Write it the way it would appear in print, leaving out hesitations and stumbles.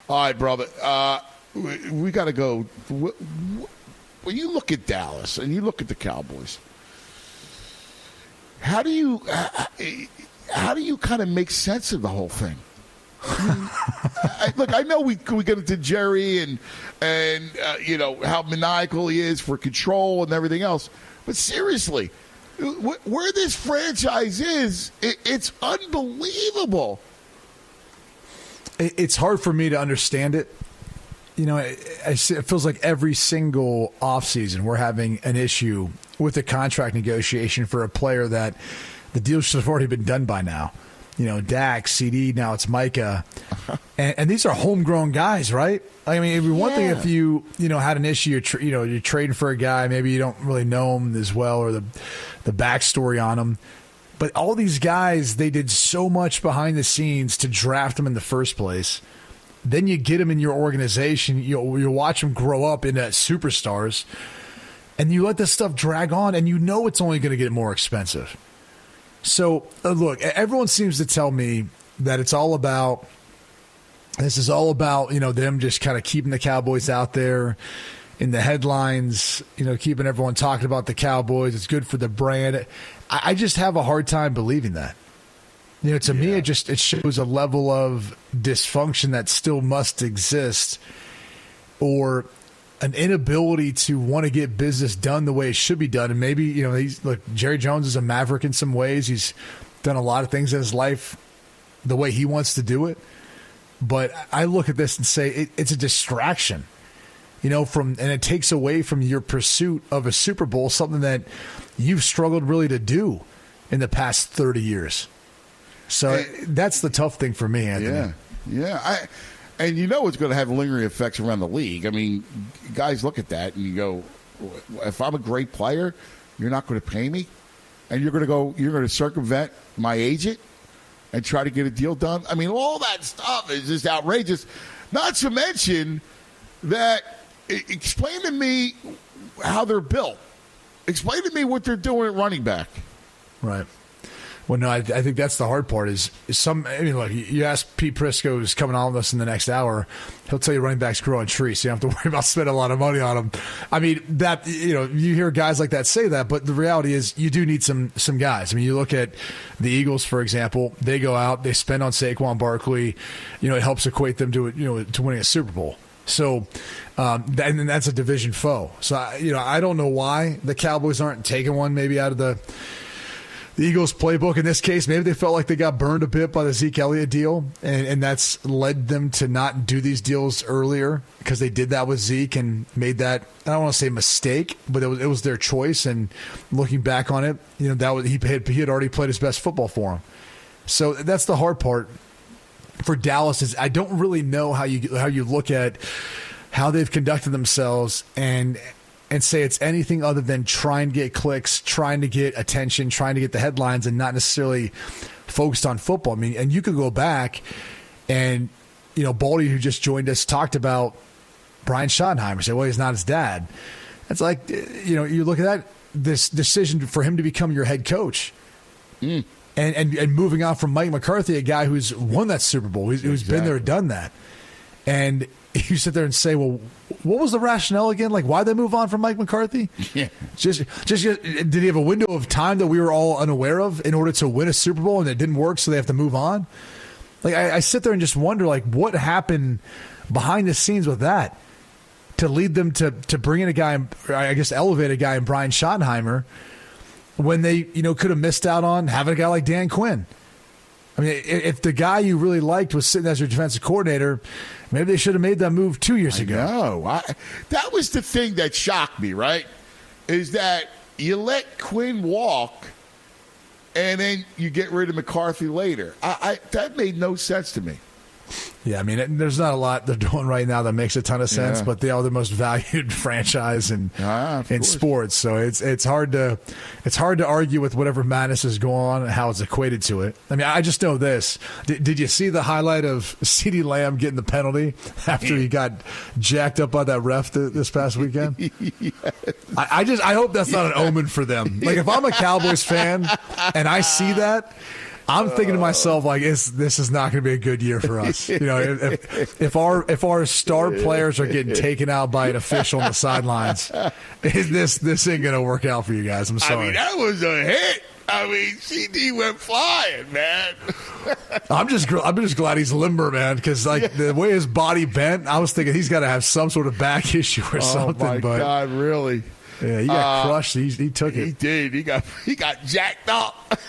All right, brother. We got to go. When you look at Dallas and you look at the Cowboys, how do you kind of make sense of the whole thing? Look, I know we get into Jerry and how maniacal he is for control and everything else, but seriously, where this franchise is, it's unbelievable. It's hard for me to understand it. It feels like every single offseason we're having an issue with a contract negotiation for a player that the deal should have already been done by now. Dak, CD, now it's Micah. And these are homegrown guys, right? I mean, it'd be one thing if you had an issue, you're trading for a guy, maybe you don't really know him as well or the backstory on him. But all these guys, they did so much behind the scenes to draft them in the first place. Then you get them in your organization. You watch them grow up into superstars. And you let this stuff drag on, and it's only going to get more expensive. So, look, everyone seems to tell me that this is all about, them just kind of keeping the Cowboys out there in the headlines, keeping everyone talking about the Cowboys. It's good for the brand. I just have a hard time believing that. To me, it shows a level of dysfunction that still must exist, or an inability to want to get business done the way it should be done. And maybe, Jerry Jones is a maverick in some ways. He's done a lot of things in his life the way he wants to do it. But I look at this and say it's a distraction, and it takes away from your pursuit of a Super Bowl, something that you've struggled really to do in the past 30 years. So that's the tough thing for me, Anthony. Yeah. And it's going to have lingering effects around the league. I mean, guys look at that and you go, if I'm a great player, you're not going to pay me? And you're going to circumvent my agent and try to get a deal done? I mean, all that stuff is just outrageous. Not to mention that, explain to me how they're built. Explain to me what they're doing at running back. Right. Well, no, I think that's the hard part look, you ask Pete Prisco, who's coming on with us in the next hour, he'll tell you running backs grow on trees, so you don't have to worry about spending a lot of money on them. I mean, that, you hear guys like that say that, but the reality is you do need some guys. I mean, you look at the Eagles, for example, they go out, they spend on Saquon Barkley, it helps equate them to winning a Super Bowl. So, and that's a division foe. So, I don't know why the Cowboys aren't taking one maybe out of the Eagles playbook in this case. Maybe they felt like they got burned a bit by the Zeke Elliott deal, and that's led them to not do these deals earlier because they did that with Zeke and made that, I don't want to say mistake, but it was their choice. And looking back on it, that was, he had already played his best football for him. So that's the hard part for Dallas is I don't really know how you look at how they've conducted themselves and say it's anything other than trying to get clicks, trying to get attention, trying to get the headlines, and not necessarily focused on football. I mean, and you could go back and, Baldy, who just joined us, talked about Brian Schottenheimer. Say, well, he's not his dad. It's like, you look at that, this decision for him to become your head coach. And moving on from Mike McCarthy, a guy who's won that Super Bowl, who's been there, done that. And you sit there and say, well, what was the rationale again? Like, why'd they move on from Mike McCarthy? Yeah. Just did he have a window of time that we were all unaware of in order to win a Super Bowl and it didn't work, so they have to move on? Like, I sit there and just wonder, like, what happened behind the scenes with that to lead them to bring in a guy, I guess elevate a guy in Brian Schottenheimer when they, could have missed out on having a guy like Dan Quinn. I mean, if the guy you really liked was sitting as your defensive coordinator, maybe they should have made that move 2 years ago. No, that was the thing that shocked me, right? Is that you let Quinn walk and then you get rid of McCarthy later. That made no sense to me. Yeah, I mean, there's not a lot they're doing right now that makes a ton of sense, but they are the most valued franchise in sports. So it's hard to argue with whatever madness is going on and how it's equated to it. I mean, I just know this. Did you see the highlight of CeeDee Lamb getting the penalty after he got jacked up by that ref this past weekend? Yes. I hope that's not an omen for them. Like, if I'm a Cowboys fan and I see that, I'm thinking to myself, like, this is not going to be a good year for us. You know, if our star players are getting taken out by an official on the sidelines, this ain't going to work out for you guys. I'm sorry. I mean, that was a hit. I mean, CD went flying, man. I'm just glad he's limber, man, because like the way his body bent, I was thinking he's got to have some sort of back issue or something. Oh my God, really? Yeah, he got crushed. He took it. He did. He got jacked up.